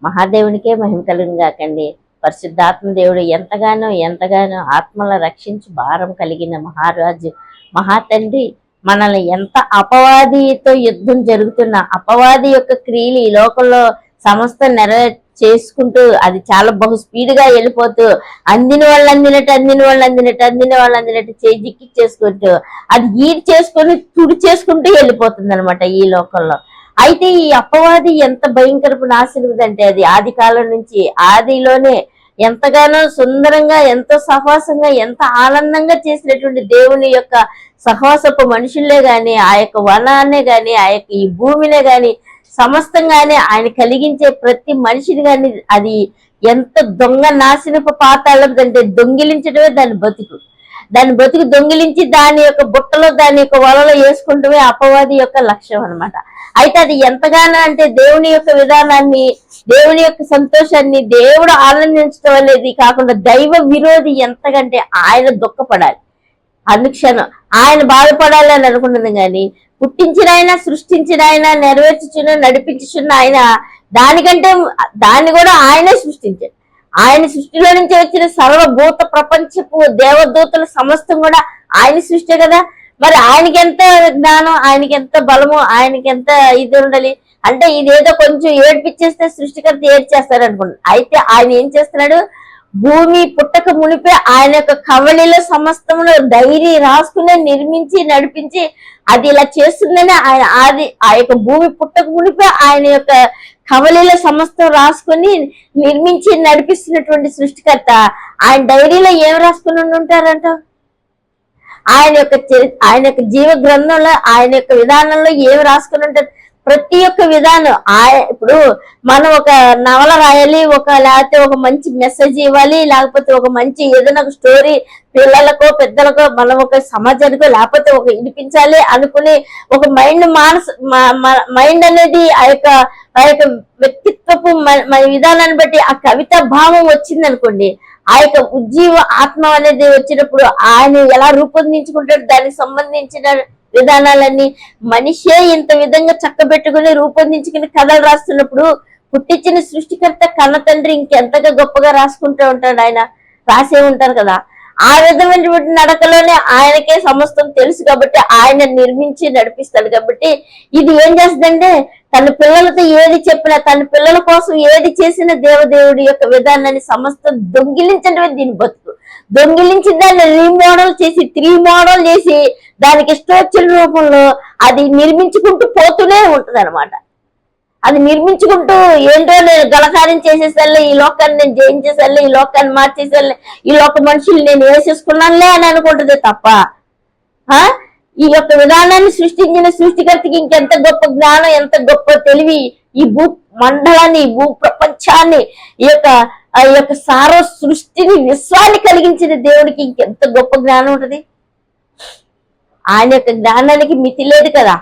మహాదేవునికే మహిమ కలుగును గాకండి. పరిశుద్ధాత్మ దేవుడు ఎంతగానో ఎంతగానో ఆత్మల రక్షించి భారం కలిగిన మహారాజు, మహాతండ్రి మనల్ని ఎంత అపవాదితో యుద్ధం జరుగుతున్న అపవాది యొక్క క్రియలు ఈ లోకంలో సమస్త చేసుకుంటూ అది చాలా బహు స్పీడ్గా వెళ్ళిపోతూ అందిన వాళ్ళు అందినట్టు చేజిక్కి చేసుకుంటూ అది ఈడ్ చేసుకొని తుడి చేసుకుంటూ వెళ్ళిపోతుంది అనమాట ఈ లోకంలో. అయితే ఈ అపవాది ఎంత భయంకరపు నాశనం అంటే అది ఆది కాలం నుంచి ఆదిలోనే ఎంతగానో సుందరంగా ఎంతో సహవాసంగా ఎంత ఆనందంగా చేసినటువంటి దేవుని యొక్క సహవాసపు మనుషుల్లే గాని ఆ యొక్క వనాన్నే గాని ఆ యొక్క ఈ భూమినే గాని సమస్తంగానే ఆయన కలిగించే ప్రతి మనిషిని గాని అది ఎంత దొంగ నాశనపు పాతాళం అంటే దొంగిలించడమే దాని బతుకు దొంగిలించి దాని యొక్క బుట్టలో దాని యొక్క వలలో వేసుకుంటమే అపవాది యొక్క లక్ష్యం అనమాట. అయితే అది ఎంతగానో అంటే దేవుని యొక్క విధానాన్ని దేవుని యొక్క సంతోషాన్ని దేవుడు ఆనందించడం అనేది కాకుండా దైవ విరోధి ఎంతకంటే ఆయన దుఃఖపడాలి, అనుక్షణం ఆయన బాధపడాలి అని అనుకున్నది. కానీ పుట్టించిన ఆయన, సృష్టించిన ఆయన, నెరవేర్చుచున్న నడిపించుచున్న ఆయన దానికంటే దాన్ని కూడా ఆయనే సృష్టించాడు. ఆయన సృష్టిలో నుంచి వచ్చిన సర్వభూత ప్రపంచపు దేవదూతల సమస్తం కూడా ఆయన సృష్టి కదా. మరి ఆయనకి ఎంత జ్ఞానం, ఆయనకి ఎంత బలము, ఆయనకి ఎంత ఇది ఉండాలి అంటే ఇదేదో కొంచెం ఏడ్పిచ్చేస్తే సృష్టికర్త ఏడ్చేస్తాడు అనుకుంటున్నాడు. అయితే ఆయన ఏం చేస్తున్నాడు, భూమి పుట్టక మునిపే ఆయన యొక్క కవళిలో సమస్తమును డైరీ రాసుకునే నిర్మించి నడిపించి అది ఇలా చేస్తుందని ఆయన ఆ యొక్క భూమి పుట్టక మునిపే ఆయన యొక్క కవలిలో సమస్తం రాసుకొని నిర్మించి నడిపిస్తున్నటువంటి సృష్టికర్త ఆయన డైరీలో ఏం రాసుకుని ఉంటారంట, ఆయన యొక్క జీవ గ్రంథంలో ఆయన యొక్క విధానంలో ఏమి రాసుకుని ఉంటారు. ప్రతి ఒక్క విధానం ఇప్పుడు మనం ఒక నవల రాయాలి, లేకపోతే ఒక మంచి మెసేజ్ ఇవ్వాలి, లేకపోతే ఒక మంచి ఏదైనా ఒక స్టోరీ పిల్లలకో పెద్దలకో మనం ఒక సమాజానికో లేకపోతే ఒక వినిపించాలి అనుకుని ఒక మైండ్ అనేది ఆ యొక్క వ్యక్తిత్వపు విధానాన్ని బట్టి ఆ కవిత భావం వచ్చింది అనుకోండి, ఆ యొక్క ఉజ్జీవ ఆత్మ అనేది వచ్చినప్పుడు ఆయన ఎలా రూపొందించుకుంటాడు దానికి సంబంధించిన విధానాలన్నీ మనిషే ఇంత విధంగా చక్కబెట్టుకుని రూపొందించుకుని కథలు రాస్తున్నప్పుడు పుట్టించిన సృష్టికర్త కన్న తండ్రి ఇంకెంతగా గొప్పగా రాసుకుంటూ ఉంటాడు, ఆయన రాసే ఉంటారు కదా. ఆ విధమైనటువంటి నడకలోనే ఆయనకే సమస్తం తెలుసు కాబట్టి ఆయన నిర్మించి నడిపిస్తాడు. కాబట్టి ఇది ఏం చేస్తుందంటే తన పిల్లలతో ఏది చెప్పినా తన పిల్లల కోసం ఏది చేసిన దేవదేవుడి యొక్క విధానాన్ని సమస్తం దొంగిలించడమే దీని బతుకు. దొంగిలించి దాన్ని రీమోడల్ చేసి 3 మోడల్ చేసి దానికి స్ట్రక్చర్ రూపంలో అది నిర్మించుకుంటూ పోతూనే ఉంటది అనమాట. అది నిర్మించుకుంటూ ఏంటో నేను గలకార్యం చేసేసల్లే, ఈ లోకాన్ని నేను జయించేసల్లే, ఈ లోకాన్ని మార్చేసల్లే, ఈ లోక మనుషులు నేను వేసేసుకున్నానులే అని అనుకుంటుంది తప్ప ఈ యొక్క విధానాన్ని సృష్టించిన సృష్టికర్తకి ఇంకెంత గొప్ప జ్ఞానం, ఎంత గొప్ప తెలివి, ఈ భూ మండలాన్ని, ఈ భూ ప్రపంచాన్ని, ఈ యొక్క సార సృష్టిని విశ్వాన్ని కలిగించిన దేవుడికి ఇంకెంత గొప్ప జ్ఞానం ఉంటది. ఆయన యొక్క జ్ఞానానికి మితి లేదు కదా,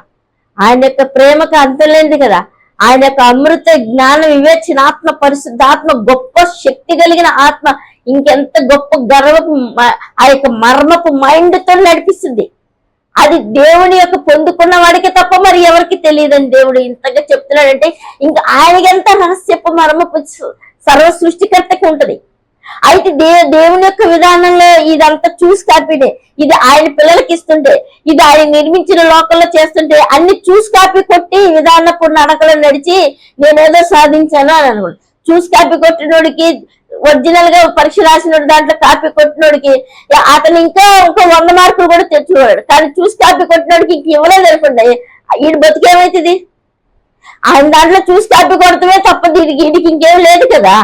ఆయన యొక్క ప్రేమకు అంతం లేదు కదా, ఆయన యొక్క అమృత జ్ఞాన వివేచనాత్మ పరిశుద్ధాత్మ గొప్ప శక్తి కలిగిన ఆత్మ ఇంకెంత గొప్ప గర్వపు ఆ యొక్క మర్మపు మైండ్ తో నడిపిస్తుంది. అది దేవుని యొక్క పొందుకున్న వాడికి తప్ప మరి ఎవరికి తెలియదని దేవుడు ఇంతగా చెప్తున్నాడంటే ఇంకా ఆయనకి ఎంత రహస్యపు మర్మపు సర్వ సృష్టికర్తకి ఉంటది. అయితే దేవుని యొక్క విధానంలో ఇదంతా చూసి కాపీనే, ఇది ఆయన పిల్లలకి ఇస్తుంటే, ఇది ఆయన నిర్మించిన లోకంలో చేస్తుంటే అన్ని చూసి కాపీ కొట్టి విధానపు నడకలో నడిచి నేనేదో సాధించాను అని అనుకోండి. చూసి కాపీ కొట్టినోడికి ఒరిజినల్ గా పరీక్ష రాసినోడు దాంట్లో కాపీ కొట్టినోడికి అతను ఇంకా 100 మార్కులు కూడా తెచ్చుకోడు. కానీ చూసి కాపీ కొట్టినోడికి ఇంక ఇవ్వలేదు అనుకోండి, ఈయన బతికేమవుతుంది? ఆయన దాంట్లో చూసి కాపీ కొడతమే తప్ప వీడికి ఇంకేం లేదు కదా.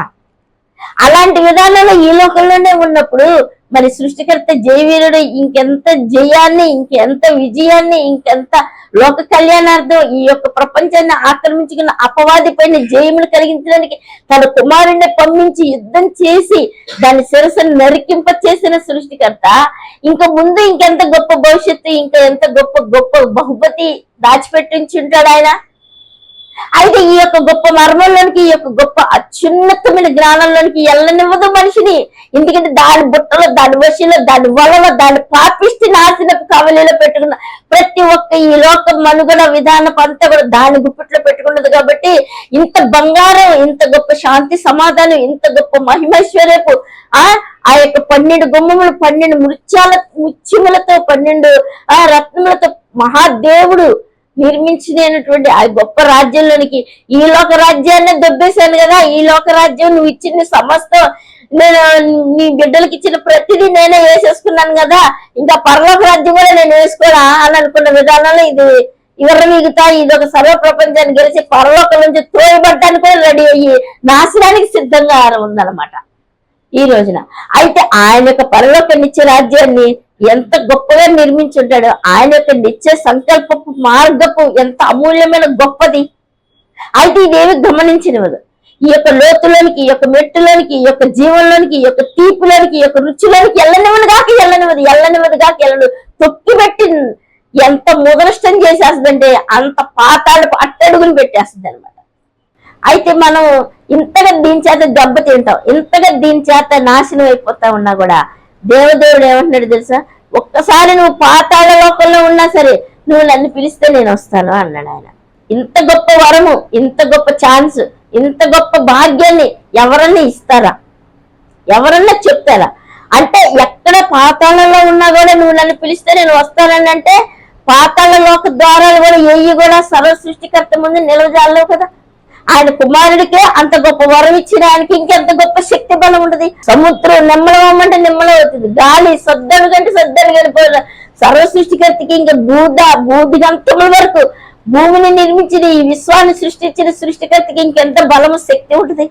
అలాంటి విధానంలో ఈ లోకంలోనే ఉన్నప్పుడు మరి సృష్టికర్త జయవీరుడు ఇంకెంత జయాన్ని, ఇంకెంత విజయాన్ని, ఇంకెంత లోక కళ్యాణార్థం ఈ యొక్క ప్రపంచాన్ని ఆక్రమించుకున్న అపవాది పైన జయములు కలిగించడానికి తన కుమారుణ్ణి పంపించి యుద్ధం చేసి దాని శిరస్సును నరికింప చేసిన సృష్టికర్త ఇంకా ముందు ఇంకెంత గొప్ప భవిష్యత్తు, ఇంకా ఎంత గొప్ప గొప్ప బహుమతి దాచిపెట్టించి ఉంటాడు ఆయన. అయితే ఈ యొక్క గొప్ప మర్మంలోనికి ఈ యొక్క గొప్ప అత్యున్నతమైన జ్ఞానంలోనికి వెళ్ళనివ్వదు మనిషిని. ఎందుకంటే దాని బుట్టలో, దాని వశలో, దాని వలలో, దాని పాపిష్టి నాశనపు కవలిలో పెట్టుకున్న ప్రతి ఒక్క ఈ లోక మనుగడ విధానం అంతా కూడా దాని గుప్పిట్లో పెట్టుకున్నది. కాబట్టి ఇంత బంగారం, ఇంత గొప్ప శాంతి సమాధానం, ఇంత గొప్ప మహిమైశ్వర్యపు ఆ యొక్క 12 గుమ్మములు, 12 ముత్యములతో, 12 రత్నములతో మహాదేవుడు నిర్మించినటువంటి ఆ గొప్ప రాజ్యంలోనికి ఈ లోక రాజ్యాన్ని దొబ్బేశాను కదా. ఈ లోక రాజ్యం నువ్వు ఇచ్చిన సమస్తం, నేను నీ బిడ్డలకి ఇచ్చిన ప్రతిదీ నేనే వేసేసుకున్నాను కదా, ఇంకా పరలోక రాజ్యం కూడా నేను వేసుకోరా అని అనుకున్న విధానంలో ఇది ఇవర మిగతా ఇది ఒక సర్వ ప్రపంచాన్ని గెలిచి పరలోకం నుంచి తోయబడ్డానికి కూడా రెడీ అయ్యి నాశనానికి సిద్ధంగా ఉందన్నమాట ఈ రోజున. అయితే ఆయన యొక్క పరలోక నిత్య రాజ్యాన్ని ఎంత గొప్పగా నిర్మించుంటాడు. ఆయన యొక్క నిత్య సంకల్పపు మార్గపు ఎంత అమూల్యమైన గొప్పది. అయితే ఇదేమి గమనించినవదు. ఈ యొక్క లోతులోనికి, ఈ యొక్క మెట్టులోనికి, ఈ యొక్క జీవంలోనికి, ఈ యొక్క తీపిలోనికి, ఈ యొక్క రుచిలోనికి ఎల్లనివ్వదు. తొక్కిపెట్టి ఎంత ముదరష్టం చేసేస్తుందంటే అంత పాతాళపు అట్టడుగుని పెట్టేస్తుంది అనమాట. అయితే మనం ఇంతగా దీని చేత దెబ్బ తింటాం, ఇంతగా దీని చేత నాశనం అయిపోతా ఉన్నా కూడా దేవదేవుడు ఏమంటున్నాడు తెలుసా? ఒక్కసారి నువ్వు పాతాళ లోకంలో ఉన్నా సరే నువ్వు నన్ను పిలిస్తే నేను వస్తాను అన్నాడు ఆయన. ఇంత గొప్ప వరము, ఇంత గొప్ప ఛాన్స్, ఇంత గొప్ప భాగ్యాన్ని ఎవరన్నా ఇస్తారా? ఎవరన్నా చెప్తారా? అంటే ఎక్కడ పాతాళంలో ఉన్నా కూడా నువ్వు నన్ను పిలిస్తే నేను వస్తానని అంటే పాతాళ లోక ద్వారాలు కూడా ఏవి కూడా సర్వ సృష్టికర్త ముందు నిలవజాలవు కదా. ఆయన కుమారుడికే అంత గొప్ప వరం ఇచ్చిన ఆయనకి ఇంకెంత గొప్ప శక్తి బలం ఉంటుంది. సముద్రం నిమ్మలమంటే నిమ్మలం అవుతుంది, గాలి సొద్దను కంటే సొద్దను కనిపోయిన సర్వ సృష్టికర్తకి ఇంకా బూదిగంతముల వరకు భూమిని నిర్మించిన ఈ విశ్వాన్ని సృష్టించిన సృష్టికర్తకి ఇంకెంత బలము శక్తి ఉంటుంది.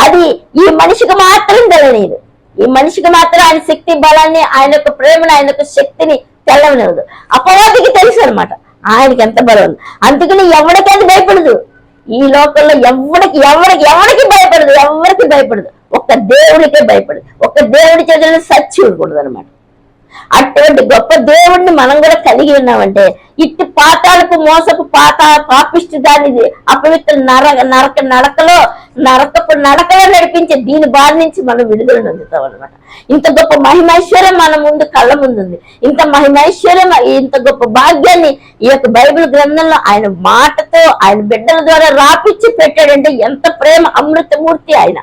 అది ఈ మనిషికి మాత్రం తెలియదు. ఈ మనిషికి మాత్రం ఆయన శక్తి బలాన్ని, ఆయన యొక్క ప్రేమను, ఆయన యొక్క శక్తిని తెల్లవలేదు. అపవాదికి తెలుసు అనమాట ఆయనకి ఎంత బలం ఉంది. అందుకని ఎవరికైనా భయపడదు. ఈ లోకంలో ఎవరికి భయపడదు. ఒక్క దేవుడికే భయపడదు. ఒక్క దేవుడి చేతుల్లో సచ్చి ఉండకూడదు అనమాట. అటువంటి గొప్ప దేవుడిని మనం కూడా కలిగి ఉన్నామంటే ఇట్టి పాతాలకు మోసపు పాపిష్టి దాని అపవిత్ర నరకపు నడకలో నడిపించే దీని బారి నుంచి మనం విడుదల పొందుతాం అనమాట. ఇంత గొప్ప మహిమైశ్వర్యం మన ముందు కళ్ళ ముందుంది. ఇంత మహిమైశ్వర్యం, ఇంత గొప్ప భాగ్యాన్ని ఈ యొక్క బైబిల్ గ్రంథంలో ఆయన మాటతో ఆయన బిడ్డల ద్వారా రాపిచ్చి పెట్టాడంటే ఎంత ప్రేమ! అమృతమూర్తి ఆయన.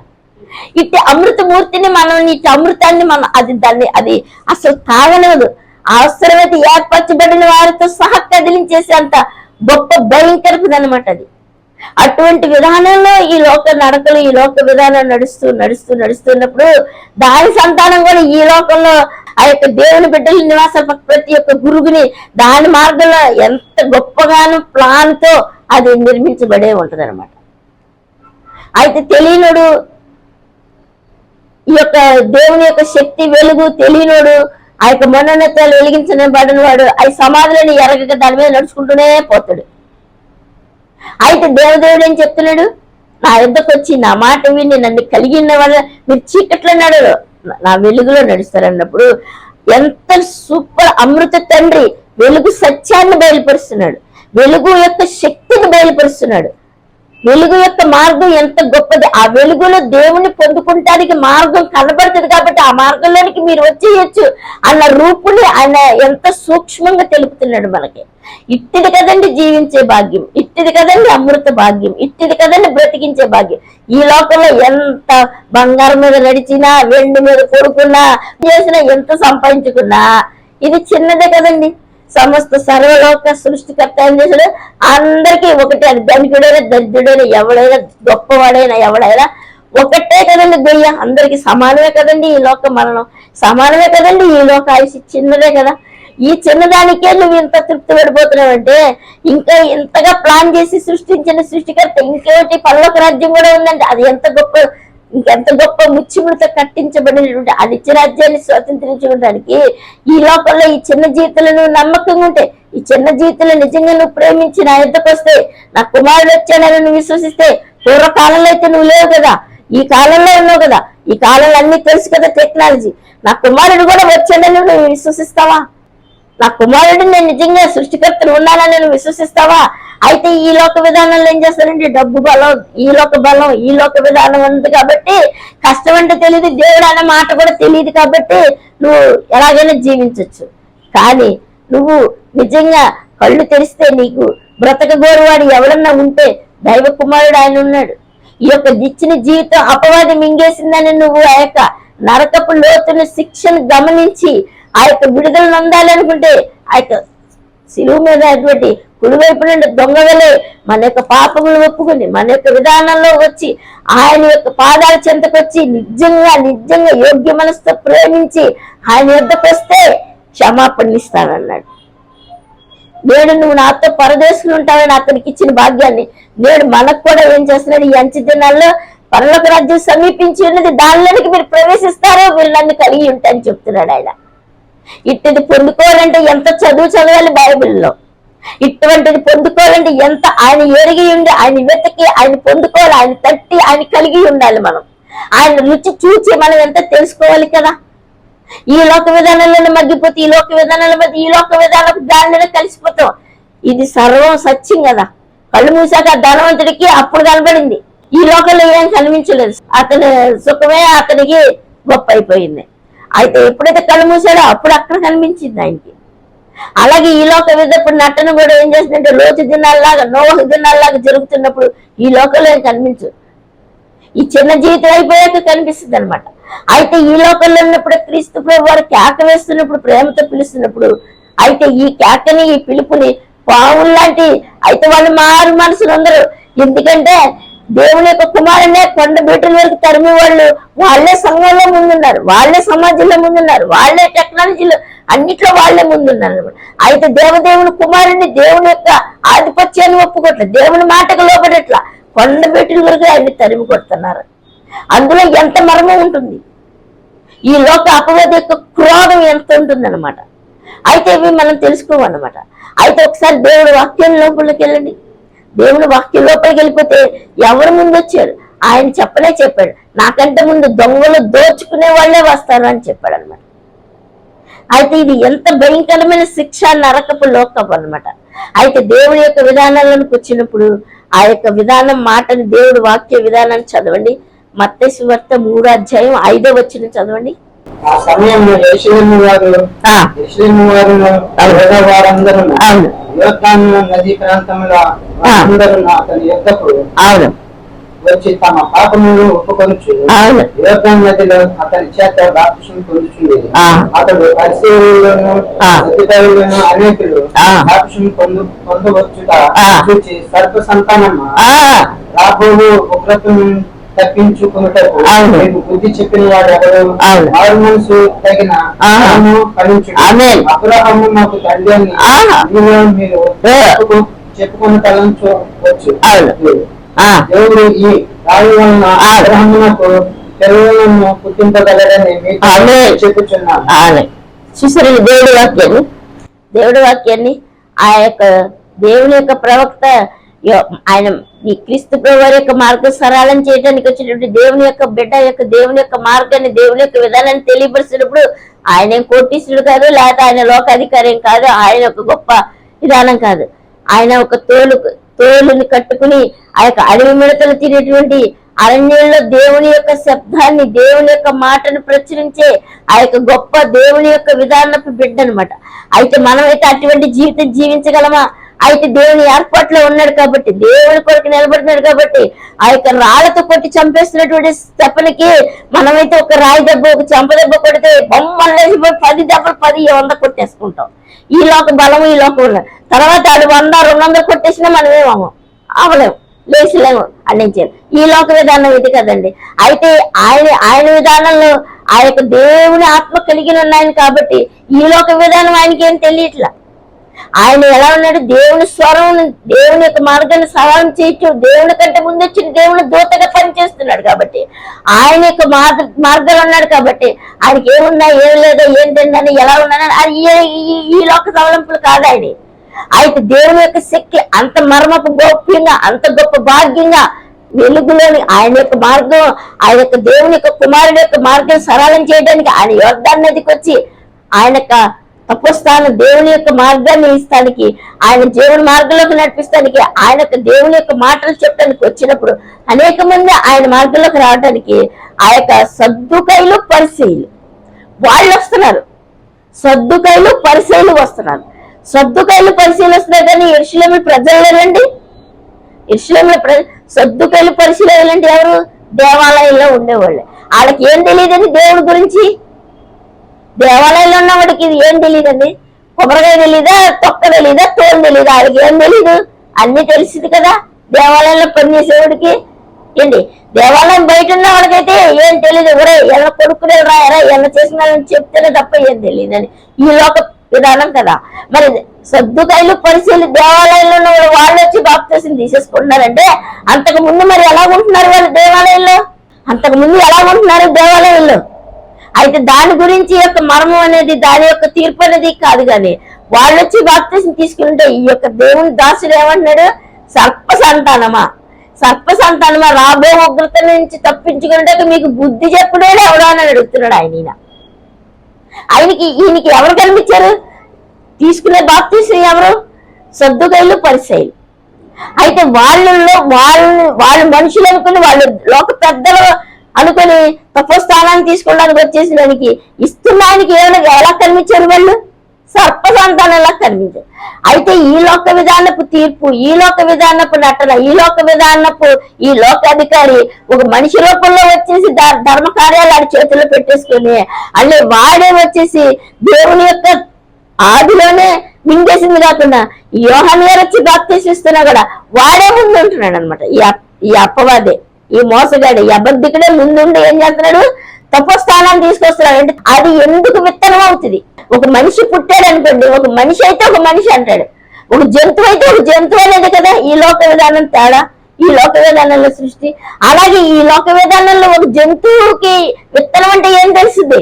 ఇట్టి అమృతమూర్తిని ఇట్టి అమృతాన్ని అది అసలు తాగనదు. అవసరమైతే ఏర్పరచబడిన వారితో సహా కదిలించేసి అంత గొప్ప భయంకరది అనమాట అది. అటువంటి విధానంలో ఈ లోక నడకలు, ఈ లోక విధానం నడుస్తున్నప్పుడు దాని సంతానం కూడా ఈ లోకంలో ఆ యొక్క దేవుని బిడ్డల నివాసాలు ప్రతి ఒక్క గురుగుని దాని మార్గంలో ఎంత గొప్పగానో ప్లాన్ తో అది నిర్మించబడే ఉంటది అనమాట. అయితే తెలియనుడు ఈ యొక్క దేవుని యొక్క శక్తి వెలుగు తెలియనోడు, ఆ యొక్క మన్నోన్నతాలు వెలిగించబడిన వాడు ఆ సమాధులని ఎరగక దాని మీద నడుచుకుంటూనే పోతాడు. అయితే దేవదేవుడు ఏం చెప్తున్నాడు? నా యుద్ధకు వచ్చి నా మాట విని నన్ను కలిగిన వాళ్ళ మీరు చీకట్లో నడరు, నా వెలుగులో నడుస్తారన్నప్పుడు ఎంత సూపర్! అమృత తండ్రి వెలుగు సత్యాన్ని బయలుపరుస్తున్నాడు, వెలుగు యొక్క శక్తిని బయలుపరుస్తున్నాడు. వెలుగు యొక్క మార్గం ఎంత గొప్పది. ఆ వెలుగులో దేవుని పొందుకుంటానికి మార్గం కనబడుతుంది. కాబట్టి ఆ మార్గంలోనికి మీరు వచ్చేయచ్చు అన్న రూపుని ఆయన ఎంత సూక్ష్మంగా తెలుపుతున్నాడు మనకి. ఇట్టిది కదండి జీవించే భాగ్యం, ఇట్టిది కదండి అమృత భాగ్యం, ఇట్టిది కదండి బ్రతికించే భాగ్యం. ఈ లోకంలో ఎంత బంగారం మీద నడిచినా, వెండి మీద కొడుకున్నా, చేసినా, ఎంత సంపాదించుకున్నా ఇది చిన్నదే కదండి. సమస్త సర్వలోక సృష్టికర్త ఏం చేశాడు? అందరికీ ఒకటే. అది ధనికుడైనా దరిద్రుడైనా ఎవడైనా గొప్పవాడైనా ఎవడైనా ఒకటే కదండి గొయ్య. అందరికి సమానమే కదండి ఈ లోక మరణం, సమానమే కదండి ఈ లోక ఆయుష్ చిన్నదే కదా. ఈ చిన్నదానికే నువ్వు ఇంత తృప్తి పడిపోతున్నావు అంటే ఇంకా ఇంతగా ప్లాన్ చేసి సృష్టించిన సృష్టికర్త ఇంకేమిటి పరలోక రాజ్యం కూడా ఉందండి. అది ఇంకెంత గొప్ప ముచ్చిముడితో కట్టించబడినటువంటి ఆ నిత్య రాజ్యాన్ని స్వతంత్రించుకోవడానికి ఈ లోకంలో ఈ చిన్న జీవితంలో నువ్వు నమ్మకంగా ఉంటే, ఈ చిన్న జీవితంలో నిజంగా నువ్వు ప్రేమించి నా యుద్ధకు వస్తే, నా కుమారుడు వచ్చాడని నువ్వు విశ్వసిస్తే, పూర్వకాలంలో అయితే నువ్వు లేవు కదా, ఈ కాలంలో ఉన్నావు కదా, ఈ కాలంలో అన్ని తెలుసు కదా టెక్నాలజీ, నా కుమారుడు కూడా వచ్చాడని నువ్వు విశ్వసిస్తావా? నా కుమారుడు నేను నిజంగా సృష్టికర్తను ఉన్నానని నేను విశ్వసిస్తావా? అయితే ఈ లోక విధానంలో ఏం చేస్తారంటే డబ్బు బలం, ఈ లోక విధానం ఉంది కాబట్టి కష్టం అంటే తెలియదు, దేవుడు అనే మాట కూడా తెలియదు కాబట్టి నువ్వు ఎలాగైనా జీవించవచ్చు. కానీ నువ్వు నిజంగా కళ్ళు తెరిస్తే నీకు బ్రతకగోరువాడు ఎవరన్నా ఉంటే దైవ కుమారుడు ఆయన ఉన్నాడు. ఈ యొక్క ఇచ్చిన జీవితం అపవాది మింగేసిందని నువ్వు ఆ యొక్క నరకపు లోతున్న శిక్షను గమనించి ఆ యొక్క విడుదల నొందాలి అనుకుంటే ఆ యొక్క శిలువ మీద అటువంటి కుడివైపు నుండి దొంగగలే మన యొక్క పాపములు ఒప్పుకుని మన యొక్క విధానంలో వచ్చి ఆయన యొక్క పాదాల చెంతకొచ్చి నిజంగా యోగ్య మనసుతో ప్రేమించి ఆయన యొద్దకు వస్తే క్షమాపణ ఇస్తానన్నాడు. నేడు నువ్వు నాతో పరదేశంలో ఉంటావని అతనికి ఇచ్చిన భాగ్యాన్ని నేడు మనకు కూడా ఏం చేస్తున్నాడు? ఈ అంచె దినాల్లో పరలోక రాజ్యం సమీపించి ఉన్నది, దానిలోనికి మీరు ప్రవేశిస్తారో మీరు నన్ను కలిగి ఉంటాయని చెప్తున్నాడు ఆయన. ఇటువంటిది పొందుకోవాలంటే ఎంత చదువు చదవాలి బైబిల్లో. ఇటువంటిది పొందుకోవాలంటే ఎంత ఆయన ఎరిగి ఉండి ఆయన వెతకి ఆయన పొందుకోవాలి, ఆయన తట్టి ఆయన కలిగి ఉండాలి. మనం ఆయన రుచి చూచి మనం ఎంత తెలుసుకోవాలి కదా. ఈ లోక విధానంలోనే మగ్గిపోతే ఈ లోక విధానాల మధ్య ఈ లోక విధానం దానిలోనే కలిసిపోతాం. ఇది సర్వం సత్యం కదా. కళ్ళు మూసాక ధనవంతుడికి అప్పుడు కనబడింది, ఈ లోకంలో ఏం కనిపించలేదు. అతని సుఖమే అతనికి గొప్ప అయిపోయింది. అయితే ఎప్పుడైతే కళ్ళు మూసాడో అప్పుడు అక్కడ కనిపించింది ఆయనకి. అలాగే ఈ లోక విధప్పుడు నటన కూడా ఏం చేస్తుందంటే లోతు దినాల్లాగా నోవహు దినాల్లాగా జరుగుతున్నప్పుడు ఈ లోకంలో ఏం కనిపించదు, ఈ చిన్న జీవితం అయిపోయాక కనిపిస్తుంది అనమాట. అయితే ఈ లోకంలో ఉన్నప్పుడు క్రీస్తు ప్రభు వారు కేక వేస్తున్నప్పుడు, ప్రేమతో పిలుస్తున్నప్పుడు, అయితే ఈ కేకని ఈ పిలుపుని పావుల్లాంటి అయితే వాళ్ళు మారు మనసులు అందరూ. ఎందుకంటే దేవుని యొక్క కుమారునే కొండ బీటల వరకు తరిమి వాళ్ళే సంఘంలో ముందున్నారు, వాళ్ళే సమాజంలో ముందున్నారు, వాళ్ళే టెక్నాలజీలో అన్నిట్లో వాళ్ళే ముందున్నారు అనమాట. అయితే దేవదేవుని కుమారుని దేవుని యొక్క ఆధిపత్యాన్ని ఒప్పుకోవట్లేదు, దేవుని మాటకు లోపడట్లా కొండ బీటల వరకు ఆయన్ని తరిమి కొడుతున్నారు. అందులో ఎంత మర్మం ఉంటుంది, ఈ లోక అపవాది యొక్క క్రోధం ఎంత ఉంటుంది అనమాట. అయితే ఇవి మనం తెలుసుకోమన్నమాట. అయితే ఒకసారి దేవుడి వాక్యం లోపలికి వెళ్ళండి. దేవుని వాక్యం లోపలికి వెళ్ళిపోతే ఎవరు ముందు వచ్చారు? ఆయన చెప్పాడు, నాకంటే ముందు దొంగలు దోచుకునే వాళ్ళే వస్తారు అని చెప్పాడు అనమాట. అయితే ఇది ఎంత భయంకరమైన శిక్ష, నరకపు లోకం అనమాట. అయితే దేవుడి యొక్క విధానాలకు వచ్చినప్పుడు ఆ యొక్క విధానం మాటని దేవుడి వాక్య విధానాన్ని చదవండి. మత్తయి సువార్త 3:5 చదవండి. ఆ సమయంలో యెరూషలేము వారందరూ యోర్దాను నదీ ప్రాంతంలో అందరూ అతని యొద్దకు వచ్చి తమ పాపములు ఒప్పుకొనుచు యోర్దాను నదిలో అతని చేత బాప్తిసం పొందుచుండేది. అతడు పరిసయ్యులను సదుకాయులను అనేకులు బాప్తిసం పొందవచ్చుట చూచి సర్ప సంతానమా రాబోవు ఉగ్రతను తప్పించుకున్నటకు మీకు బుద్ధి చెప్పిన వాడు ఎవరు? వారు మనసు తగిన అబ్రహాము మాకు తండ్రి అని మీరు చెప్పుకున్న తలంచవచ్చు. దేవుడు ఈ రాయి వలన అబ్రహామునకు పిల్లలను పుట్టింపగలరని మీకు చెప్పుచున్నాను. చూసారు దేవుడి వాక్యాన్ని ఆ యొక్క దేవుని యొక్క ప్రవక్త ఆయన ఈ క్రీస్తు ప్రభువారి యొక్క మార్గం సరళం చేయడానికి వచ్చినటువంటి దేవుని యొక్క బిడ్డ యొక్క దేవుని యొక్క మార్గాన్ని దేవుని యొక్క విధానాన్ని తెలియపరిచినప్పుడు ఆయన ఏం కోటీశ్వరుడు కాదు, లేకపోతే ఆయన లోకాధికారి ఏం కాదు, ఆయన ఒక గొప్ప విధానం కాదు. ఆయన ఒక తోలుని కట్టుకుని ఆ యొక్క అడవి మిడతలు తినేటువంటి అరణ్యంలో దేవుని యొక్క శబ్దాన్ని దేవుని యొక్క మాటను ప్రచురించే ఆ యొక్క గొప్ప దేవుని యొక్క విధానపు బిడ్డ అనమాట. అయితే మనమైతే అటువంటి జీవితం జీవించగలమా? అయితే దేవుని ఏర్పాట్లో ఉన్నాడు కాబట్టి, దేవుని కొరకు నిలబడుతున్నాడు కాబట్టి ఆ యొక్క రాళ్లతో కొట్టి చంపేస్తున్నటువంటి స్టెఫనుకి మనమైతే ఒక రాయి దెబ్బ ఒక చెంప దెబ్బ కొడితే బొమ్మలు 10 దెబ్బలు 100 కొట్టేసుకుంటాం. ఈ లోక బలం ఈ లోకం ఉన్న తర్వాత అది 100-200 కొట్టేసినా మనమేమో అవలేము, లేచిలేము, అందించాలి. ఈ లోక విధానం ఇది కదండి. అయితే ఆయన విధానంలో ఆ యొక్క దేవుని ఆత్మ కలిగిన ఉన్నాయని కాబట్టి ఈ లోక విధానం ఆయనకి ఏం తెలియట్లా. ఆయన ఎలా ఉన్నాడు? దేవుని స్వరం, దేవుని యొక్క మార్గాన్ని సవాలం చేయొచ్చు, దేవుని కంటే ముందు వచ్చిన దేవుని దూతగా పనిచేస్తున్నాడు కాబట్టి ఆయన యొక్క మార్గాలు ఉన్నాడు కాబట్టి ఆయనకి ఏమున్నా ఏం లేదో ఏంటందని ఎలా ఉన్నానని అది ఈ లోక సవలంపులు కాదు ఆయన. అయితే దేవుని యొక్క శక్తి అంత మర్మపు గోప్యంగా అంత గొప్ప భాగ్యంగా వెలుగులోని ఆయన యొక్క మార్గం, ఆయన యొక్క దేవుని యొక్క కుమారుడి యొక్క మార్గం సరళం చేయడానికి ఆయన యోర్దాను నదికి వచ్చి ఆయన యొక్క తపోస్థానం దేవుని యొక్క మార్గాన్ని ఇస్తానికి, ఆయన దేవుని మార్గంలోకి నడిపిస్తానికి, ఆయన యొక్క దేవుని యొక్క మాటలు చెప్పడానికి వచ్చినప్పుడు అనేక మంది ఆయన మార్గంలోకి రావడానికి ఆ యొక్క సద్దుకైలు పరిసయ్యులు వాళ్ళు వస్తున్నారు. సద్దుకైలు పరిసయ్యులు వస్తున్నారు. సద్దుకైలు పరిశీలు వస్తున్నారు కానీ యెరూషలేము ప్రజలు లేరండి. యెరూషలేములో సద్దుకైలు పరిశీలు అంటే ఎవరు? దేవాలయంలో ఉండేవాళ్ళు. వాళ్ళకి ఏం తెలియదండి దేవుడి గురించి. దేవాలయంలో ఉన్న వాడికి ఇది ఏం తెలియదండి. కొబ్బరికాయ తెలీదా, తొక్క తెలీదా, తోలు తెలీదా, వాళ్ళకి ఏం తెలీదు. అన్ని తెలిసింది కదా దేవాలయంలో పనిచేసేవాడికి. ఏంటి దేవాలయం బయట ఉన్న వాళ్ళకైతే ఏం తెలియదు. ఎవరే ఎలా కొడుకునే రాయరా ఎలా చేసిన చెప్తేనే తప్ప ఏం తెలియదని ఈ లోక విధానం కదా. మరి సద్దుకైలు పరిశీలి దేవాలయంలో ఉన్న వాళ్ళు వచ్చి బాప్తిసం తీసేసుకుంటున్నారంటే అంతకు ముందు మరి ఎలా ఉంటున్నారు వాళ్ళు దేవాలయంలో? అంతకు ముందు ఎలా ఉంటున్నారు దేవాలయంలో? అయితే దాని గురించి యొక్క మర్మం అనేది, దాని యొక్క తీర్పు అనేది కాదు. కానీ వాళ్ళు వచ్చి బాప్తిసం తీసుకుంటే ఈ యొక్క దేవుని దాసుడు ఏమంటున్నాడు? సర్ప సంతానమా, సర్ప సంతానమా, రాబో ఉగ్రత నుంచి తప్పించుకుంటే మీకు బుద్ధి చెప్పుడే ఎవడో అని అడుగుతున్నాడు ఆయన. ఈయనకి ఎవరు కనిపించారు? తీసుకునే బాప్తిసం ఎవరు? సద్దుకైలు పరిసయ్యులు. అయితే వాళ్ళు మనుషులు అనుకుని, వాళ్ళు లోక పెద్దలు అనుకుని తపోస్థానాన్ని తీసుకోవడానికి వచ్చేసి దానికి ఇస్తున్నానికి ఏమైనా ఎలా కనిపించారు? వాళ్ళు సర్ప సంతానంలా కనిపించారు. అయితే ఈ లోక విధానపు తీర్పు, ఈ లోక విధానపు నటన, ఈ లోక విధానపు ఈ లోకాధికారి ఒక మనిషి రూపంలో వచ్చేసి ధర్మ కార్యాలు ఆడి చేతుల్లో పెట్టేసుకుని అల్లే వాడే వచ్చేసి దేవుని యొక్క ఆదిలోనే మింగేసింది కాకుండా యోహాను గారు వచ్చి బాప్తిసిస్తున్నా కూడా వాడే ముందు ఉంటున్నాడు అనమాట. ఈ అప్పవాదే, ఈ మోసగాడు, ఈ అబద్ధికుడే ముందుండి ఏం చేస్తున్నాడు? తపోస్థానాన్ని తీసుకొస్తున్నాడు. అంటే అది ఎందుకు విత్తనం అవుతుంది? ఒక మనిషి పుట్టాడు అనుకోండి, ఒక మనిషి అయితే ఒక మనిషి అంటాడు, ఒక జంతువు అయితే ఒక జంతువు అనేది కదా ఈ లోక విధానం తేడా, ఈ లోక విధానంలో సృష్టి. అలాగే ఈ లోక విధానంలో ఒక జంతువుకి విత్తనం అంటే ఏం తెలుస్తుంది?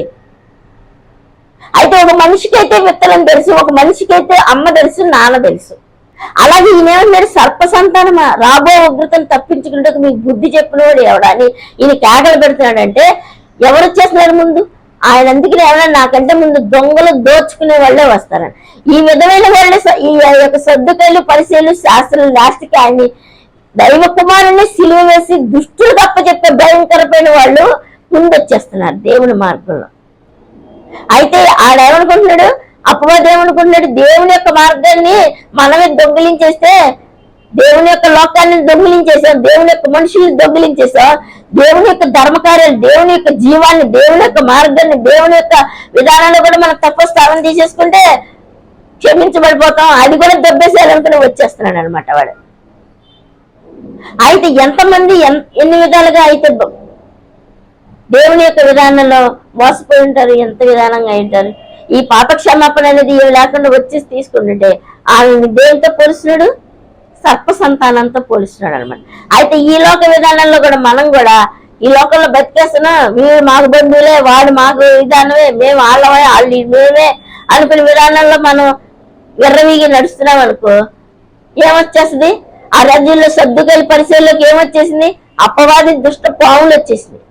అయితే ఒక మనిషికి అయితే విత్తనం తెలుసు, ఒక మనిషికి అయితే అమ్మ తెలుసు, నాన్న తెలుసు. అలాగే ఈయనేమన్నాడు? సర్ప సంతానమా, రాబో ఉగ్రతను తప్పించుకుంటే మీకు బుద్ధి చెప్పినవాడు ఎవడా అని ఈయన కేకలు పెడుతున్నాడంటే ఎవరు వచ్చేస్తున్నారు ముందు? ఆయన. అందుకని ఏమన్నా నాకంటే ముందు దొంగలు దోచుకునే వాళ్ళే వస్తారని ఈ విధమైన వాళ్ళే ఈ యొక్క సద్దుకైలు పరిశీలు శాస్త్రులు లాస్ట్కి ఆయన్ని దైవ కుమారుని సిలువ వేసి దుష్టులు తప్ప చెప్పే భయంకరమైన వాళ్ళు ముందు వచ్చేస్తున్నారు దేవుని మార్గంలో. అయితే ఆడేమనుకుంటున్నాడు? అపవాది ఏమనుకుంటున్నాడు? దేవుని యొక్క మార్గాన్ని మనమే దొంగిలించేస్తే, దేవుని యొక్క లోకాన్ని దొంగిలించేసాం, దేవుని యొక్క మనుషుల్ని దొంగిలించేసాం, దేవుని యొక్క ధర్మకార్యాలు, దేవుని యొక్క జీవాన్ని, దేవుని యొక్క మార్గాన్ని, దేవుని యొక్క విధానాన్ని కూడా మనం తప్పస్థానం తీసేసుకుంటే క్షమించబడిపోతాం, అది కూడా దెబ్బేసేయాలనుకుని వచ్చేస్తున్నాడు అనమాట వాడు. అయితే ఎంతమంది ఎన్ని విధాలుగా అయితే దేవుని యొక్క విధానంలో మోసపోయి ఉంటారు, ఎంత విధానంగా ఉంటారు. ఈ పాప క్షమాపణ అనేది లేకుండా వచ్చేసి తీసుకుంటుంటే ఆయన దేనితో పోలుస్తున్నాడు? సర్ప సంతానంతో పోలుస్తున్నాడు అనమాట. అయితే ఈ లోక విధానంలో కూడా మనం కూడా ఈ లోకంలో బతికేస్తున్నాం, వీడు మాకు బంధువులే, వాడు మాకు విధానమే, మేము వాళ్ళమే, వాళ్ళు మేమే అనుకునే విధానంలో మనం విర్రవీగి నడుస్తున్నాం అనుకో, ఏమొచ్చేస్తుంది? ఆ రాజ్యంలో సద్దుకైలు పరిశీలనలోకి ఏమొచ్చేసింది? అపవాది దుష్ట పావులు వచ్చేసింది.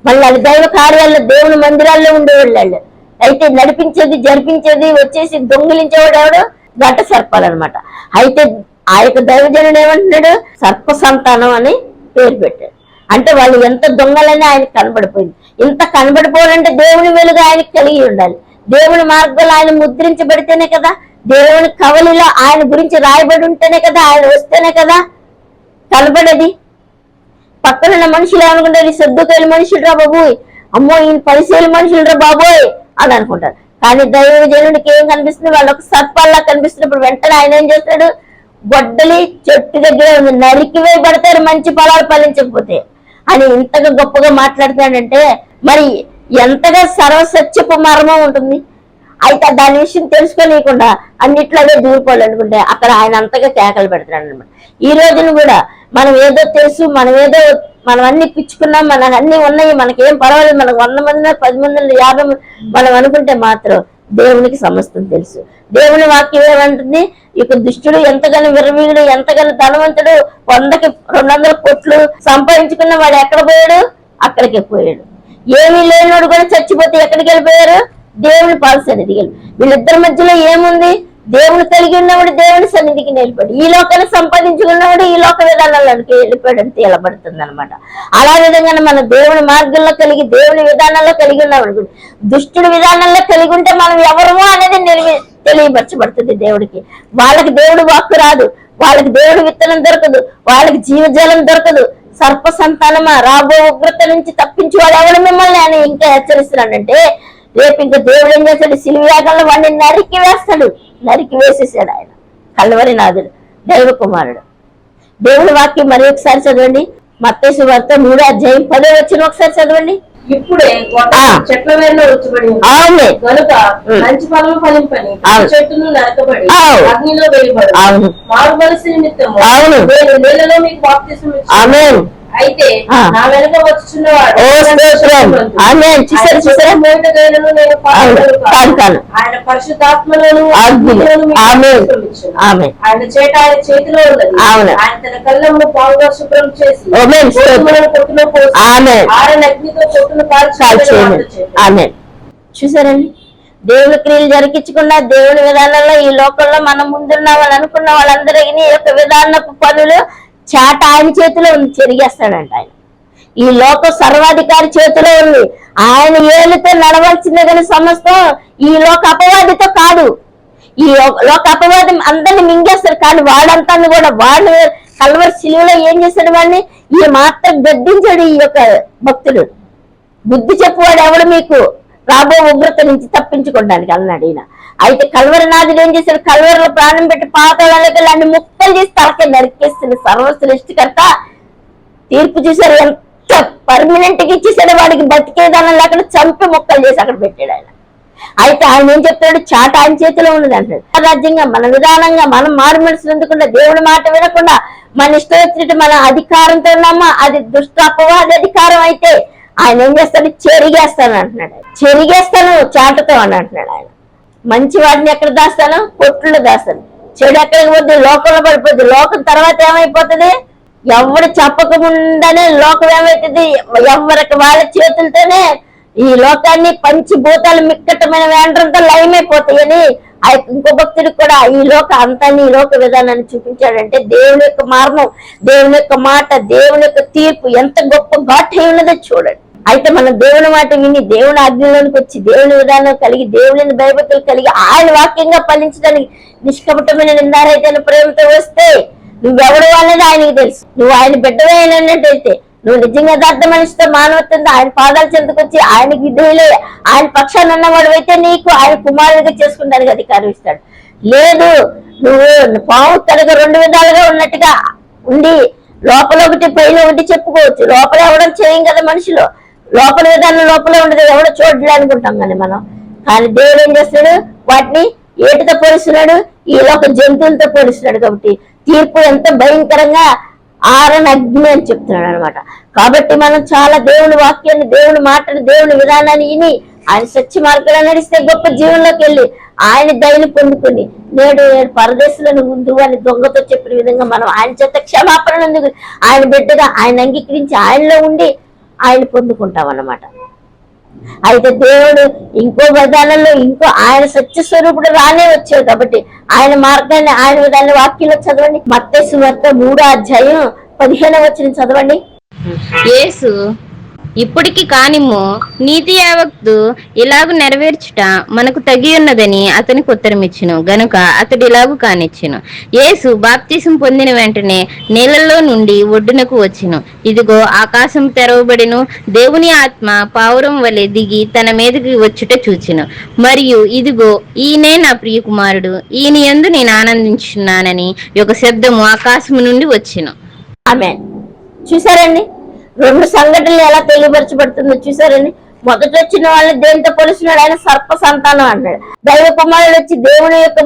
మళ్ళీ అది దైవ కార్యాల్లో దేవుని మందిరాల్లో ఉండేవాళ్ళు. అయితే నడిపించేది, జరిపించేది, వచ్చేసి దొంగిలించేవాడు ఎవడు? ఘట సర్పాలు అనమాట. అయితే ఆ యొక్క దైవజనుడు ఏమంటున్నాడు? సర్ప సంతానం అని పేరు పెట్టాడు. అంటే వాళ్ళు ఎంత దొంగలని ఆయనకు కనబడిపోయింది. ఇంత కనబడిపోవాలంటే దేవుని వెలుగు ఆయనకి కలిగి ఉండాలి. దేవుని మార్గంలో ఆయన ముద్రించబడితేనే కదా, దేవుని కవలిలో ఆయన గురించి రాయబడి ఉంటేనే కదా, ఆయన వస్తేనే కదా కనబడేది. పక్కనున్న మనుషులు ఏమనుకుంటారు? ఈ సద్దుకైలు మనుషులు రా బాబోయ్, అమ్మో ఈయన పరిశీలి మనుషులు రా బాబోయ్ అని అనుకుంటారు. కానీ దైవజనుడికి ఏం కనిపిస్తుంది? వాళ్ళొక సర్పాల్లా కనిపిస్తున్నప్పుడు వెంటనే ఆయన ఏం చేస్తాడు? గొడ్డలి చెట్టు దగ్గర నరికి వేయబడతారు మంచి ఫలాలు ఫలించకపోతే అని ఇంతగా గొప్పగా మాట్లాడుతాడంటే మరి ఎంతగా సర్వసత్యపు మర్మం ఉంటుంది. అయితే దాని విషయం తెలుసుకోలేకుండా అన్నిట్లాగే దూరిపోవాలనుకుంటే అక్కడ ఆయన అంతగా కేకలు పెడతాడు అనమాట. ఈ రోజున కూడా మనం ఏదో తెలుసు, మనం అన్ని పిచ్చుకున్నాం, మనకు అన్ని ఉన్నాయి, మనకేం పర్వాలేదు, మనకు 100 మంది 10 మంది 50 మంది మనం అనుకుంటే మాత్రం దేవునికి సమస్తం తెలుసు. దేవుని వాక్యం ఏమంటుంది? ఇక దుష్టుడు ఎంతగానో విర్రవీగుడు, ఎంతగానో ధనవంతుడు 100కి 200 కోట్లు సంపాదించుకున్న వాడు ఎక్కడ పోయాడు? అక్కడికే పోయాడు. ఏమీ లేనివాడు కూడా చచ్చిపోతే ఎక్కడికి వెళ్ళిపోయారు? దేవుని పాద సన్నిధికి వెళ్ళి. వీళ్ళిద్దరి మధ్యలో ఏముంది? దేవుని కలిగి ఉన్నవాడు దేవుని సన్నిధికి నిలబడి, ఈ లోకాన్ని సంపాదించుకున్నవాడు ఈ లోక విధానాలకి వెళ్ళిపోయాడు తేలబడుతుంది అనమాట. అలా విధంగా మన దేవుని మార్గంలో కలిగి దేవుని విధానంలో కలిగి ఉన్నాడు. దుష్టుడి విధానంలో కలిగి ఉంటే మనం ఎవరమో అనేది తెలియపరచబడుతుంది దేవుడికి. వాళ్ళకి దేవుడు వాక్కు రాదు, వాళ్ళకి దేవుడి విత్తనం దొరకదు, వాళ్ళకి జీవజలం దొరకదు. సర్ప సంతానమా, రాబో ఉగ్రత నుంచి తప్పించి వాడు ఎవడు మిమ్మల్ని అని ఇంకా హెచ్చరిస్తున్నాడంటే, రేపు ఇంకా దేవుడు ఏం చేస్తాడు? శిలువయాగంలో వాడిని నరికి వేస్తాడు. నరికి వేసేసాడు ఆయన, కల్వరి నాథుడు, దైవ కుమారుడు. దేవుడి వాక్యం మరి ఒకసారి చదవండి. మత్తయి సువార్త 3:10 ఒకసారి చదవండి. ఇప్పుడే చెట్ల వేళ్ళ వచ్చబడి కనుక మంచి ఫలము ఫలింపని చెట్టును నరకబడి అగ్నిలో వేయబడి మారు మనసు నిమిత్తము నేను నీళ్ళలో మీకు బాప్తిస్మం ఇచ్చాను. అయితే నా వెనుక వచ్చుచున్నవాడు ఆయన పరిశుద్ధాత్మలను ఆయన చేట ఆయన చేతిలో ఉన్నది. ఆయన తన కళ్ళము బాగుగా శుభ్రం చేసి కొట్టులో పోసి ఆరని అగ్నితో కొట్టును కాల్చి. చూసారండి, దేవుని క్రియలు జరిగించకుండా దేవుని విధానంలో ఈ లోకంలో మనం ముందున్నామని అనుకున్న వాళ్ళందరికీ ఈ యొక్క విధానపు పనులు చాట ఆయన చేతిలో ఉంది, చెరిగేస్తాడంట ఆయన. ఈ లోక సర్వాధికారి చేతిలో ఉంది, ఆయన ఏళ్ళతో నడవలసిందే కానీ సమస్తం ఈ లోక అపవాదితో కాదు. ఈ లోక అపవాదం అందరిని మింగేస్తాడు, కానీ వాడంతా కూడా వాడు కల్వరి శిలువలో ఏం చేశాడు? వాడిని ఈ మాత్రం గద్దించాడు ఈ యొక్క భక్తుడు. బుద్ధి చెప్పువాడు ఎవడు మీకు రాబో ఉగ్రత నుంచి తప్పించుకోవడానికి అన్నాడు ఈయన. అయితే కల్వరి నాథుడు ఏం చేశాడు? కల్వరిలో ప్రాణం పెట్టి పాతాళానికి అన్ని ముక్కలు చేసి తలకే నరికేస్తుంది. సర్వశ్రేష్ఠకర్త తీర్పు చూశారు, ఎంత పర్మనెంట్ గా ఇచ్చేసాడు. వాడికి బతికేదానం లేకుండా చంపి ముక్కలు చేసి అక్కడ పెట్టాడు ఆయన. అయితే ఆయన ఏం చెప్తాడు? చాట ఆయన చేతిలో ఉన్నది అంటాడు. రాజ్యంగా మన విధానంగా మనం మారు మనసులు ఎందుకుండా దేవుడి మాట వినకుండా మన ఇష్టం వచ్చినట్టు మన అధికారంతో ఉన్నామా, అది దుష్ట అపవాది అధికారం అయితే ఆయన ఏం చేస్తాడు? చెరిగేస్తాను అంటున్నాడు. చెరిగేస్తాను చాటతో అని అంటున్నాడు ఆయన. మంచి వాటిని ఎక్కడ దాస్తాను? కొట్లు దాస్తాను. చెడు ఎక్కడికి పోతుంది? లోకంలో పడిపోతుంది. లోకం తర్వాత ఏమైపోతుంది? ఎవరు చెప్పకముండానే లోకం ఏమైతుంది? ఎవరికి వాళ్ళ చేతులతోనే ఈ లోకాన్ని పంచిభూతాలు మిక్కటమైన వేండ్రంతో లయమైపోతాయని ఆ ఇంకో భక్తుడికి కూడా ఈ లోక అంతాన్ని ఈ లోక విధానాన్ని చూపించాడంటే దేవుని యొక్క మార్గం, దేవుని యొక్క మాట, దేవుని యొక్క తీర్పు ఎంత గొప్ప ఘాట్ అయి ఉన్నదో చూడండి. అయితే మనం దేవుని మాట విని దేవుని ఆజ్ఞలోనికి వచ్చి దేవుని విధానం కలిగి దేవుని భయభక్తులు కలిగి ఆయన వాక్యంగా ఫలించడానికి నిష్కపటమైన నిందారైతే ప్రేమతో వస్తే నువ్వెవడు అనేది ఆయనకి తెలుసు. నువ్వు ఆయన బిడ్డవే అయినట్టయితే, నువ్వు నిజంగా యథార్థ మనిషితో మానవత్వంతో ఆయన పాదాల చెందుకొచ్చి ఆయనకి విధేయులే ఆయన పక్షాన్ని ఉన్నవాడు అయితే నీకు ఆయన కుమారుడిగా చేసుకుంటానికి అధికారం ఇస్తాడు. లేదు, నువ్వు పాము తనక 2 విధాలుగా ఉన్నట్టుగా ఉండి లోపల ఒకటి పైన ఒకటి చెప్పుకోవచ్చు. లోపల ఎవడం చేయం కదా మనిషిలో, లోపల విధానం లోపల ఉండదు, ఎవడో చూడలే అనుకుంటాం కానీ మనం. కానీ దేవుడు ఏం చేస్తాడు? వాటిని ఏటితో పోలిస్తున్నాడు? ఈ లోక జంతువులతో పోలిస్తున్నాడు. కాబట్టి తీర్పు ఎంత భయంకరంగా ఆరని అగ్ని అని చెప్తున్నాడు అనమాట. కాబట్టి మనం చాలా దేవుని వాక్యాన్ని, దేవుని మాటని, దేవుని విధానాన్ని విని ఆయన సత్య మార్గంలో నడిస్తే గొప్ప జీవనంలోకి వెళ్ళి ఆయన దయని పొందుకుని నేడు పరదేశంలో ముందు అని దొంగతో చెప్పిన విధంగా మనం ఆయన చేత క్షమాపణ అందుకు ఆయన బిడ్డగా ఆయన అంగీకరించి ఆయనలో ఉండి ఆయన పొందుకుంటాం అన్నమాట. అయితే దేవుడు ఇంకో విధానంలో ఇంకో ఆయన సత్య స్వరూపుడు రానే వచ్చాడు. కాబట్టి ఆయన మార్గాన్ని ఆయన విధాన్ని వాక్యంలో చదవండి. మత్తయి సువార్త 3:15 చదవండి. యేసు ఇప్పటికి కానిమ్ము నీతి యావత్తు ఇలాగు నెరవేర్చుట మనకు తగి ఉన్నదని అతనికి ఉత్తరమిచ్చును గనుక అతడు ఇలాగు కానిచ్చును. యేసు బాప్తిసం పొందిన వెంటనే నీళ్లలో నుండి ఒడ్డునకు వచ్చును. ఇదిగో ఆకాశం తెరవబడిను, దేవుని ఆత్మ పావురం వలె దిగి తన మీదకి వచ్చుట చూచెను. మరియు ఇదిగో ఈయనే నా ప్రియ కుమారుడు, ఈయన యందు నేను ఆనందించున్నానని ఒక శబ్దము ఆకాశము నుండి వచ్చెను. ఆమేన్. చూసారండి 2 సంఘటనలు ఎలా తెలియపరచబడుతుందో చూసారండి. మొదట వచ్చిన వాళ్ళని దేనితో పోలిస్తున్నాడు? ఆయన సర్ప సంతానం అన్నాడు. దైవ కుమారుడు వచ్చి దేవుని యొక్క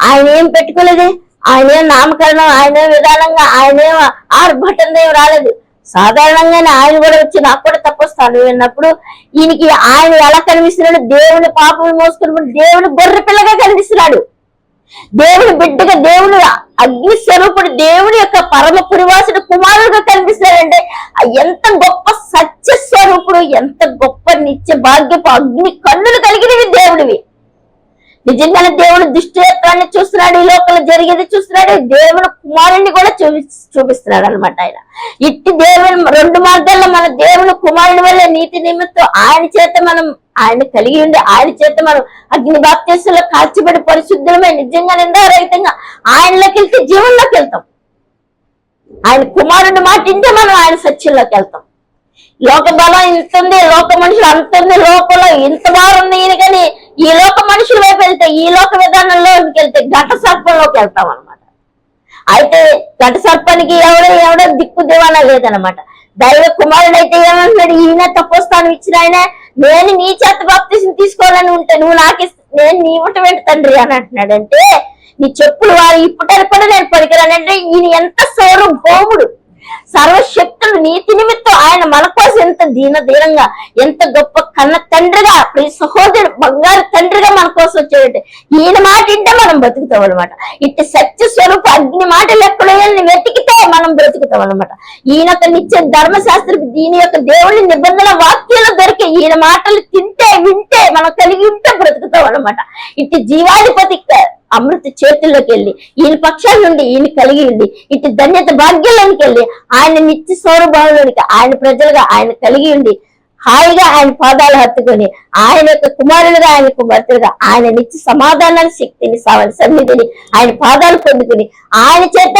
ఆయన ఏం పెట్టుకోలేదు, ఆయన ఏం నామకరణం, ఆయన విధానంగా ఆయన ఏం ఆర్భటం ఏం రాలేదు. సాధారణంగానే ఆయన కూడా వచ్చి నాకు కూడా తప్పొస్తాను విన్నప్పుడు ఈయనకి ఆయన ఎలా కనిపిస్తున్నాడు? దేవుని పాపం మోసుకున్నప్పుడు దేవుని గొర్రె పిల్లగా కనిపిస్తున్నాడు, దేవుని బిడ్డగా, దేవుని అగ్ని స్వరూపుడు, దేవుని యొక్క పరమ పురివాసుడు కుమారుడుగా కనిపిస్తాడంటే ఎంత గొప్ప సత్య స్వరూపుడు, ఎంత గొప్ప నిత్య భాగ్యపు అగ్ని కన్నులు కలిగినవి దేవుడు నిజంగానే దేవుడు దుష్టత్వాన్ని చూస్తున్నాడు, ఈ లోకంలో జరిగేది చూస్తున్నాడు, దేవుడు కుమారుణ్ణి కూడా చూపిస్తున్నాడు అనమాట. ఆయన ఇట్టి దేవుని రెండు మార్గాల్లో మన దేవుని కుమారుని వల్ల నీతి నిమిత్తం ఆయన చేత మనం ఆయన కలిగి ఉండి ఆయన చేత మనం అగ్ని బాప్తిస్మంలో కాల్చిబడి పరిశుద్ధులమై నిజంగా నిందారహితంగా ఆయనలోకి వెళ్తే జీవంలోకి వెళ్తాం. ఆయన కుమారుని మాట ఇంటే మనం ఆయన సత్యంలోకి వెళ్తాం. లోక బలం ఇంత ఉంది, లోక మనుషులు అంత ఉంది, లోకంలో ఇంత బాగా ఉంది ఈయన, కానీ ఈ లోక మనుషుల వైపు వెళ్తే ఈ లోక విధానంలోకి వెళ్తే ఘట సర్పంలోకి వెళ్తాం అనమాట. అయితే ఘట సర్పానికి ఎవడో దిక్కు దివానా లేదనమాట. దైవ కుమారుడు అయితే ఏమంటున్నాడు, ఈయన తపోస్థానం ఇచ్చిన ఆయన, నేను నీ చేత బాప్తిసం తీసుకోవాలని ఉంటే నువ్వు నేను నీ ఇవ్వటం ఏంటి తండ్రి అని అంటున్నాడు. అంటే నీ చెప్పులు వారు ఇప్పటి కూడా నేను పనికిరానంటే ఈయన ఎంత సౌరభౌముడు, సర్వశక్తుడు, నీతి నిమిత్తం ఆయన మన కోసం ఎంత దీనంగా ఎంత గొప్ప కన్న తండ్రిగా, ప్రతి సహోదరుడు బంగారు తండ్రిగా మన కోసం వచ్చాడంటే ఈయన మాట ఇంటే మనం బ్రతుకుతాం అనమాట. ఇట్టి సత్య స్వరూప అగ్ని మాటలు ఎక్కడో వెతికితే మనం బ్రతుకుతాం అనమాట. ఈయన నిత్య ధర్మశాస్త్ర దీని యొక్క దేవుని నిబంధన వాక్యాలు దొరికే ఈయన మాటలు వింటే మనం కలిగి ఉంటే బ్రతుకుతాం అనమాట. ఇట్టి జీవాధిపతి అమృత చేతుల్లోకి వెళ్ళి ఈయన పక్షాల నుండి ఈయన కలిగి ఉండి ఇటు ధన్యత భాగ్యంలోనికి వెళ్ళి ఆయన నిత్య సౌరభావంలోనికి ఆయన ప్రజలుగా ఆయన కలిగి ఉండి హాయిగా ఆయన పాదాలు హత్తుకొని ఆయన యొక్క కుమారులుగా ఆయన కుమార్తెలుగా ఆయన నిత్య సమాధానాన్ని, శక్తిని, సన్నిధిని ఆయన పాదాలు పొందుకుని ఆయన చేత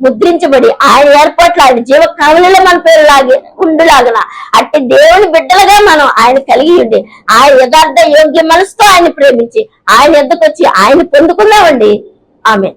ముద్రించబడి ఆయన ఏర్పాట్లు ఆయన జీవ కావలిలో మన పేరు ఉండులాగన అట్టి దేవుని బిడ్డలుగా మనం ఆయన కలిగి ఉండి ఆయన యథార్థ యోగ్య మనసుతో ఆయన ప్రేమించి ఆయన ఎద్దకు వచ్చి ఆయన పొందుకున్నామండి. ఆమె